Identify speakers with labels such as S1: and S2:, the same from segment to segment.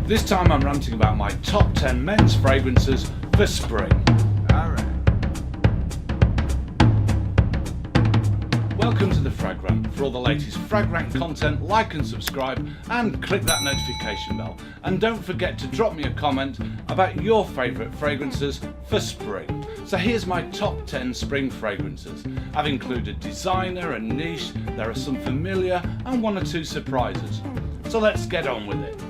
S1: This time I'm ranting about my top 10 men's fragrances for spring. Welcome to the FragRant. For all the latest FragRant content, like and subscribe and click that notification bell. And don't forget to drop me a comment about your favourite fragrances for spring. So here's my top 10 spring fragrances. I've included designer and niche, there are some familiar and one or two surprises. So let's get on with it.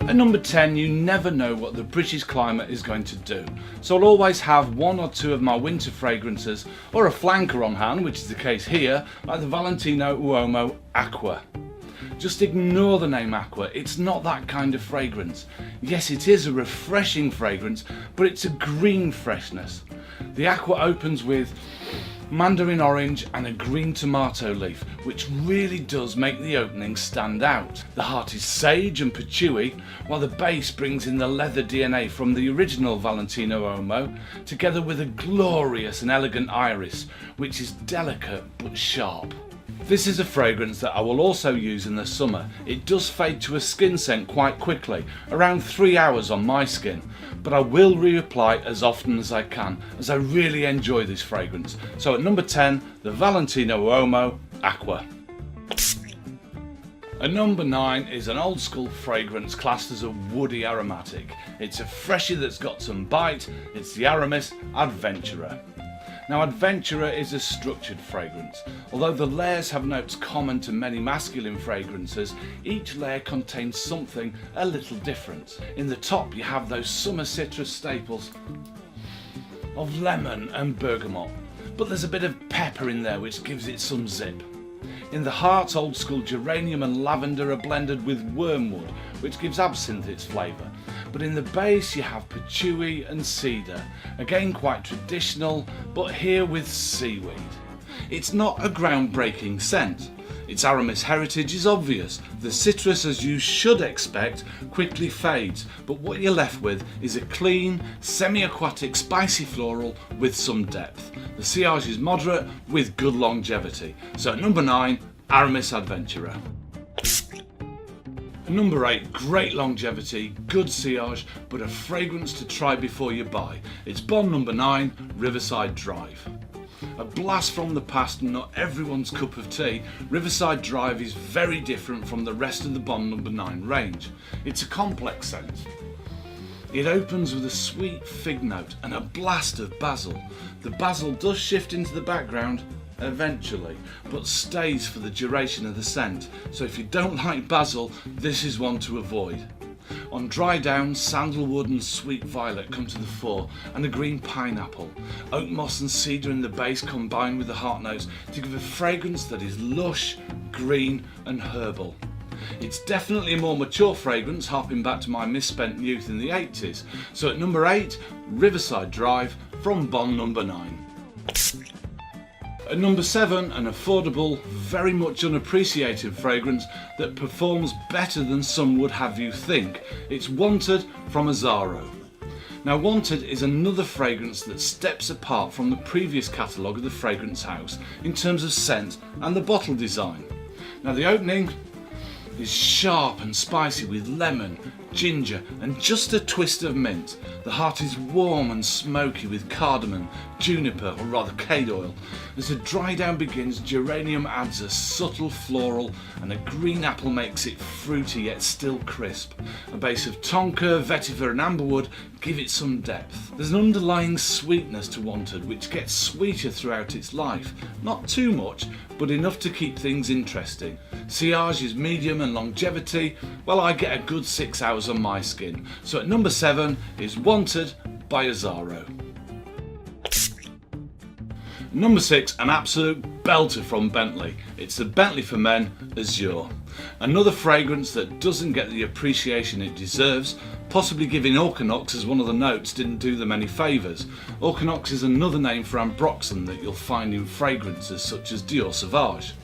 S1: At number 10, you never know what the British climate is going to do, so I'll always have one or two of my winter fragrances or a flanker on hand, which is the case here, like the Valentino Uomo Acqua. Just ignore the name Acqua, it's not that kind of fragrance. Yes, it is a refreshing fragrance, but it's a green freshness. The Acqua opens with mandarin orange and a green tomato leaf, which really does make the opening stand out. The heart is sage and patchouli, while the base brings in the leather DNA from the original Valentino Uomo, together with a glorious and elegant iris, which is delicate but sharp. This is a fragrance that I will also use in the summer. It does fade to a skin scent quite quickly, around 3 hours on my skin, but I will reapply as often as I can, as I really enjoy this fragrance. So at number 10, the Valentino Uomo Acqua. At number 9 is an old school fragrance classed as a woody aromatic. It's a freshie that's got some bite, it's the Aramis Adventurer. Now, Adventurer is a structured fragrance. Although the layers have notes common to many masculine fragrances, each layer contains something a little different. In the top you have those summer citrus staples of lemon and bergamot, but there's a bit of pepper in there which gives it some zip. In the heart, old school geranium and lavender are blended with wormwood, which gives absinthe its flavour. But in the base you have patchouli and cedar, again quite traditional, but here with seaweed. It's not a groundbreaking scent. Its Aramis heritage is obvious. The citrus, as you should expect, quickly fades, but what you're left with is a clean, semi-aquatic, spicy floral with some depth. The sillage is moderate with good longevity. So at number 9, Aramis Adventurer. At number 8, great longevity, good sillage, but a fragrance to try before you buy. It's Bond number 9, Riverside Drive. A blast from the past and not everyone's cup of tea, Riverside Drive is very different from the rest of the Bond number 9 range. It's a complex scent. It opens with a sweet fig note and a blast of basil. The basil does shift into the background eventually, but stays for the duration of the scent, so if you don't like basil, this is one to avoid. On dry down, sandalwood and sweet violet come to the fore, and a green pineapple. Oak moss and cedar in the base combine with the heart notes to give a fragrance that is lush, green and herbal. It's definitely a more mature fragrance, harping back to my misspent youth in the 80s. So at number 8, Riverside Drive from Bond number 9. At number 7, an affordable, very much unappreciated fragrance that performs better than some would have you think. It's Wanted from AZZARO. Now, Wanted is another fragrance that steps apart from the previous catalogue of the fragrance house in terms of scent and the bottle design. Now, the opening is sharp and spicy with lemon, ginger and just a twist of mint. The heart is warm and smoky with cardamom, juniper or rather cade oil. As the dry down begins, geranium adds a subtle floral and a green apple makes it fruity yet still crisp. A base of tonka, vetiver and amberwood give it some depth. There's an underlying sweetness to Wanted which gets sweeter throughout its life. Not too much, but enough to keep things interesting. Sillage is medium and longevity, well, I get a good 6 hours on my skin. So at number 7 is Wanted by AZZARO. Number 6, an absolute belter from Bentley. It's the Bentley for Men AZURE. Another fragrance that doesn't get the appreciation it deserves, possibly giving Orchinox as one of the notes didn't do them any favours. Orchinox is another name for ambroxan that you'll find in fragrances such as DIOR Sauvage.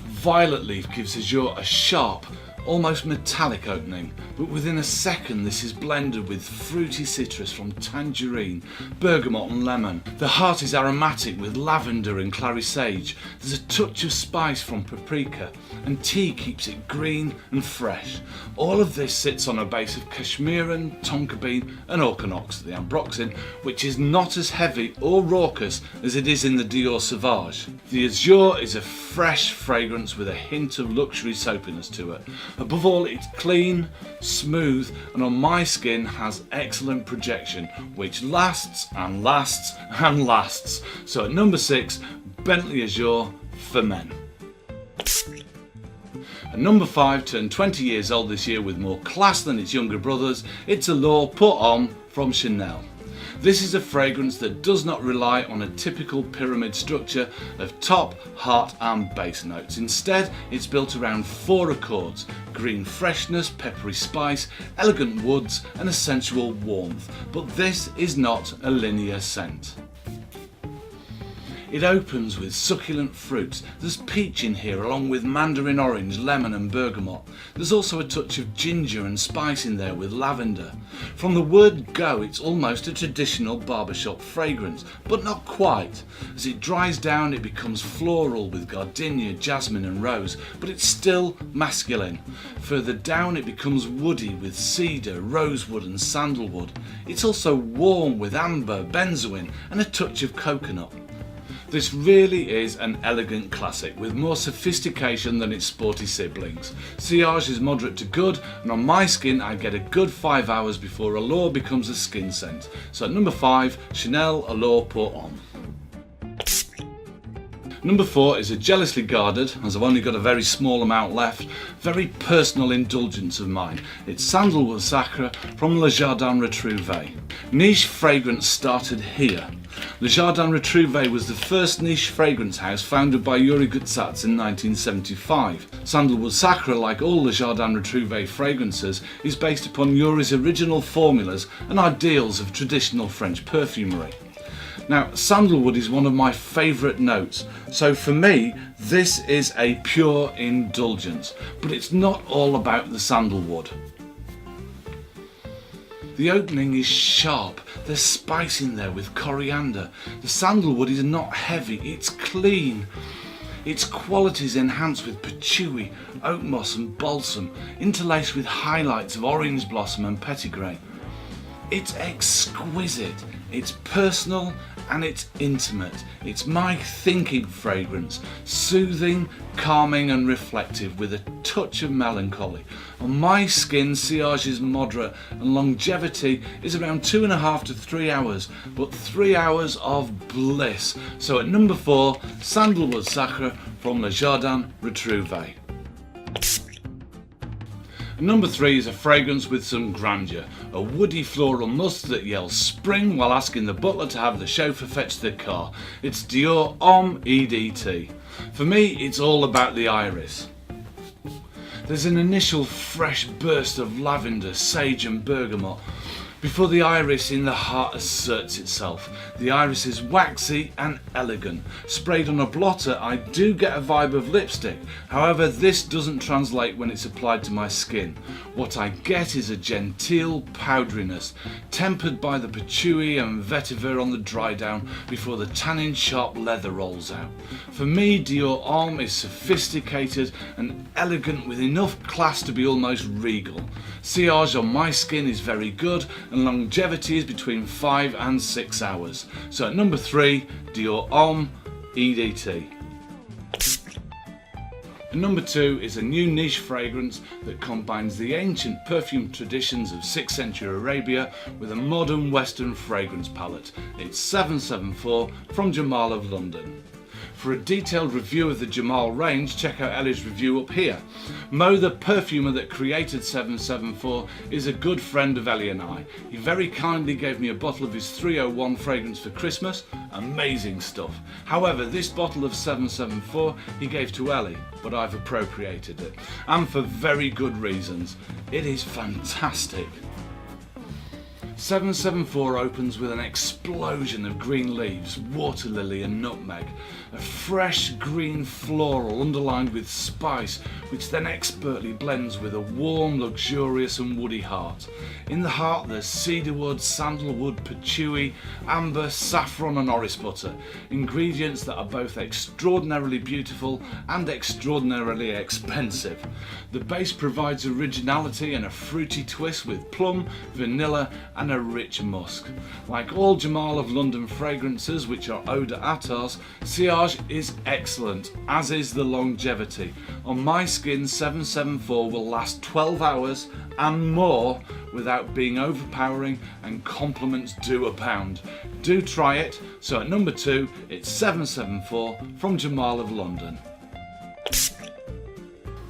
S1: Violet leaf gives AZURE a sharp, almost metallic opening, but within a second this is blended with fruity citrus from tangerine, bergamot and lemon. The heart is aromatic with lavender and clary sage. There's a touch of spice from paprika, and tea keeps it green and fresh. All of this sits on a base of Kashmiran, tonka bean and orchanox, the ambroxan, which is not as heavy or raucous as it is in the DIOR Sauvage. The AZURE is a fresh fragrance with a hint of luxury soapiness to it. Above all, it's clean, smooth, and on my skin has excellent projection, which lasts and lasts and lasts. So at number 6, Bentley AZURE for men. And number 5 turned 20 years old this year with more class than its younger brothers. It's Allure Put On from Chanel. This is a fragrance that does not rely on a typical pyramid structure of top, heart and base notes. Instead, it's built around 4 accords: green freshness, peppery spice, elegant woods and a sensual warmth. But this is not a linear scent. It opens with succulent fruits. There's peach in here along with mandarin orange, lemon and bergamot. There's also a touch of ginger and spice in there with lavender. From the word go, it's almost a traditional barbershop fragrance, but not quite. As it dries down, it becomes floral with gardenia, jasmine and rose, but it's still masculine. Further down, it becomes woody with cedar, rosewood and sandalwood. It's also warm with amber, benzoin and a touch of coconut. This really is an elegant classic with more sophistication than its sporty siblings. Sillage is moderate to good, and on my skin I get a good 5 hours before Allure becomes a skin scent. So at number 5, Chanel Allure Put On. Number 4 is a jealously guarded, as I've only got a very small amount left, very personal indulgence of mine. It's Sandalwood Sacré from Le Jardin Retrouve. Niche fragrance started here. Le Jardin Retrouve was the first niche fragrance house founded by Yuri Gutsats in 1975. Sandalwood Sacré, like all Le Jardin Retrouve fragrances, is based upon Yuri's original formulas and ideals of traditional French perfumery. Now, sandalwood is one of my favourite notes, so for me this is a pure indulgence, but it's not all about the sandalwood. The opening is sharp, there's spice in there with coriander. The sandalwood is not heavy, it's clean. Its qualities enhanced with patchouli, oak moss and balsam, interlaced with highlights of orange blossom and petitgrain. It's exquisite, it's personal and it's intimate. It's my thinking fragrance, soothing, calming and reflective with a touch of melancholy. On my skin, sillage is moderate and longevity is around 2.5 to 3 hours, but 3 hours of bliss. So at number 4, Sandalwood Sacré from Le Jardin Retrouve. Number 3 is a fragrance with some grandeur, a woody floral musk that yells spring while asking the butler to have the chauffeur fetch the car. It's DIOR HOMME EDT. For me, it's all about the iris. There's an initial fresh burst of lavender, sage and bergamot before the iris in the heart asserts itself. The iris is waxy and elegant. Sprayed on a blotter, I do get a vibe of lipstick. However, this doesn't translate when it's applied to my skin. What I get is a genteel powderiness, tempered by the patchouli and vetiver on the dry down before the tannin sharp leather rolls out. For me, DIOR HOMME is sophisticated and elegant with enough class to be almost regal. Sillage on my skin is very good and longevity is between 5 and 6 hours. So at number 3, DIOR HOMME EDT. And number 2 is a new niche fragrance that combines the ancient perfume traditions of 6th century Arabia with a modern Western fragrance palette. It's 774 from JAMAL of London. For a detailed review of the JAMAL range, check out Ellie's review up here. Mo, the perfumer that created 774, is a good friend of Ellie and I. He very kindly gave me a bottle of his 301 fragrance for Christmas. Amazing stuff. However, this bottle of 774 he gave to Ellie, but I've appropriated it. And for very good reasons. It is fantastic. 774 opens with an explosion of green leaves, water lily and nutmeg. A fresh green floral underlined with spice, which then expertly blends with a warm, luxurious and woody heart. In the heart there's cedarwood, sandalwood, patchouli, amber, saffron and orris butter. Ingredients that are both extraordinarily beautiful and extraordinarily expensive. The base provides originality and a fruity twist with plum, vanilla and a rich musk. Like all JAMAL of London fragrances, which are eau d'atars, sillage is excellent, as is the longevity. On my skin, 774 will last 12 hours and more without being overpowering, and compliments do abound. Do try it. So at number 2, it's 774 from JAMAL of London.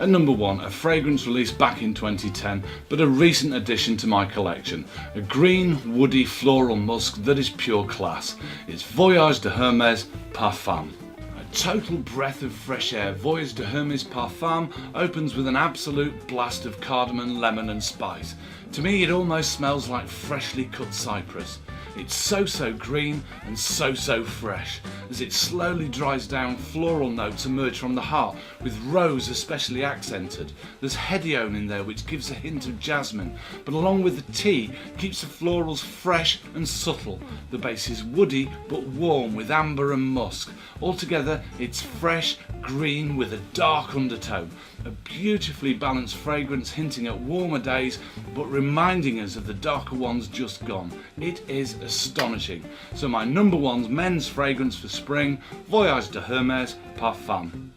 S1: At number 1, a fragrance released back in 2010, but a recent addition to my collection. A green, woody, floral musk that is pure class. It's Voyage de Hermes Parfum. A total breath of fresh air, Voyage de Hermes Parfum opens with an absolute blast of cardamom, lemon and spice. To me it almost smells like freshly cut cypress. It's so green and so fresh. As it slowly dries down, floral notes emerge from the heart, with rose especially accented. There's hedione in there which gives a hint of jasmine, but along with the tea keeps the florals fresh and subtle. The base is woody but warm with amber and musk. Altogether it's fresh, green with a dark undertone. A beautifully balanced fragrance hinting at warmer days but reminding us of the darker ones just gone. It is astonishing. So my number 1's men's fragrance for spring, Voyage de Hermes Parfum.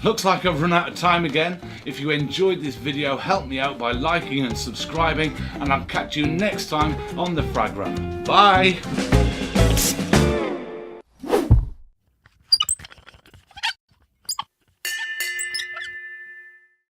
S1: Looks like I've run out of time again. If you enjoyed this video, help me out by liking and subscribing, and I'll catch you next time on the FragRant. Bye!